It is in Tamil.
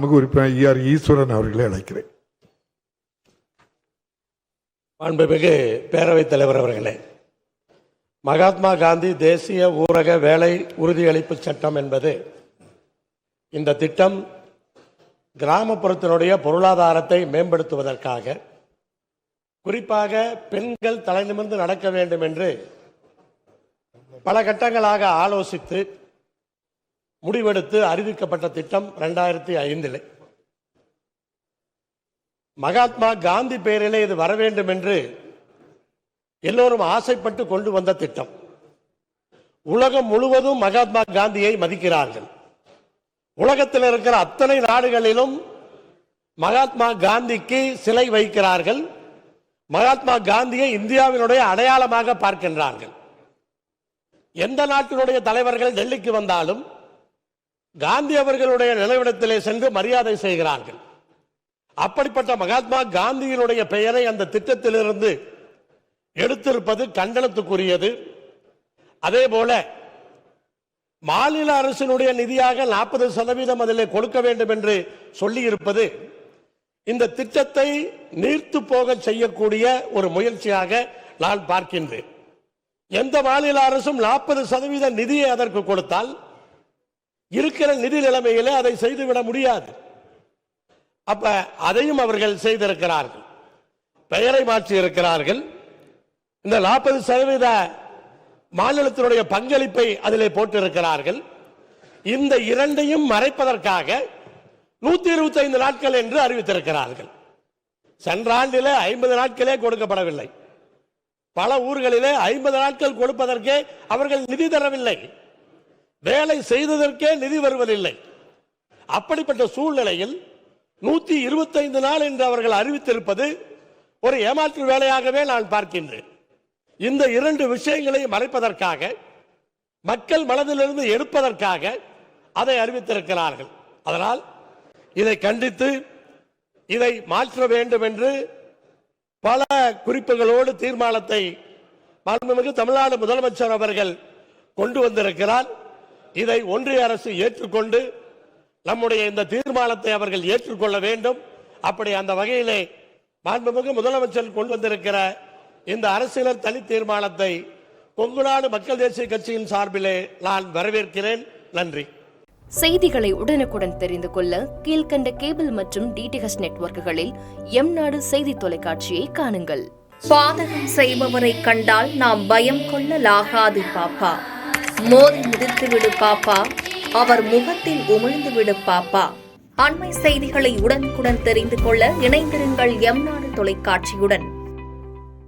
மாண்புமிகு உறுப்பினர் ER ஈஸ்வரன் அவர்களை அழைக்கிறேன். மாண்புமிகு பேரவைத் தலைவர் அவர்களே, மகாத்மா காந்தி தேசிய ஊரக வேலை உறுதியளிப்பு சட்டம் என்பது இந்த திட்டம் கிராமப்புறத்தினுடைய பொருளாதாரத்தை மேம்படுத்துவதற்காக, குறிப்பாக பெண்கள் தலைநிமிர்ந்து நடக்க வேண்டும் என்று பல கட்டங்களாக ஆலோசித்து முடிவெடுத்து அறிவிக்கப்பட்ட திட்டம் 2005. மகாத்மா காந்தி பெயரிலே இது வர வேண்டும் என்று எல்லோரும் ஆசைப்பட்டு கொண்டு வந்த திட்டம். உலகம் முழுவதும் மகாத்மா காந்தியை மதிக்கிறார்கள். உலகத்தில் இருக்கிற அத்தனை நாடுகளிலும் மகாத்மா காந்திக்கு சிலை வைக்கிறார்கள். மகாத்மா காந்தியை இந்தியாவினுடைய அடையாளமாக பார்க்கின்றார்கள். எந்த நாட்டினுடைய தலைவர்கள் டெல்லிக்கு வந்தாலும் காந்தி அவர்களுடைய நினைவிடத்திலே சென்று மரியாதை செய்கிறார்கள். அப்படிப்பட்ட மகாத்மா காந்தியினுடைய பெயரை அந்த திட்டத்திலிருந்து எடுத்திருப்பது கண்டனத்துக்குரியது. அதே போல மாநில அரசினுடைய நிதியாக 40% அதிலே கொடுக்க வேண்டும் என்று சொல்லி இருப்பது இந்த திட்டத்தை நீர்த்து போக செய்யக்கூடிய ஒரு முயற்சியாக நான் பார்க்கின்றேன். எந்த மாநில அரசும் 40% நிதியை அதற்கு கொடுத்தால் இருக்கிற நிதி நிலைமையிலே அதை செய்துவிட முடியாது. அப்ப அதையும் அவர்கள் செய்திருக்கிறார்கள். பெயரை மாற்றி இருக்கிறார்கள். இந்த 40% மாநிலத்தினுடைய பங்களிப்பை அதிலே போட்டிருக்கிறார்கள். இந்த இரண்டையும் மறைப்பதற்காக 125 நாட்கள் என்று அறிவித்திருக்கிறார்கள். சென்ற ஆண்டிலே 50 நாட்களே கொடுக்கப்படவில்லை. பல ஊர்களிலே 50 நாட்கள் கொடுப்பதற்கே அவர்கள் நிதி தரவில்லை. வேலை செய்ததற்கே நிதி வருவதில்லை. அப்படிப்பட்ட சூழ்நிலையில் 125 நாள் என்று அவர்கள் அறிவித்திருப்பது ஒரு ஏமாற்று வேலையாகவே நான் பார்க்கின்றேன். இந்த இரண்டு விஷயங்களை மறைப்பதற்காக, மக்கள் மனதிலிருந்து எடுப்பதற்காக அதை அறிவித்திருக்கிறார்கள். அதனால் இதை கண்டித்து இதை மாற்ற வேண்டும் என்று பல குறிப்புகளோடு தீர்மானத்தை மாண்புமிகு தமிழ்நாடு முதலமைச்சர் அவர்கள் கொண்டு வந்திருக்கிறார். இதை ஒன்றிய அரசு ஏற்றுக்கொண்டு நம்முடைய இந்த தீர்மானத்தை அவர்கள் ஏற்றுக்கொள்ள வேண்டும். அப்படி அந்த வகையிலே மாண்புமிகு முதலமைச்சர் கொண்டு வந்திருக்கிற இந்த அரசியல் தனி தீர்மானத்தை கொங்குநாடு மக்கள் தேசிய கட்சியின் சார்பிலே நான் வரவேற்கிறேன். நன்றி. செய்திகளை உடனுக்குடன் தெரிந்து கொள்ள கீழ்கண்ட கேபிள் மற்றும் DTH நெட்வொர்க்குகளில் எம்நாடு செய்தி தொலைக்காட்சியை காணுங்கள். பாதகம் செய்பவரை கண்டால் நாம் பயம் கொள்ளலாகாது பாப்பா. மோதி மிதித்து விடு பாப்பா, அவர் முகத்தில் உமிழ்ந்து விடு பாப்பா. அண்மை செய்திகளை உடனுக்குடன் தெரிந்து கொள்ள இணைந்திருங்கள் எம்நாடு தொலைக்காட்சியுடன்.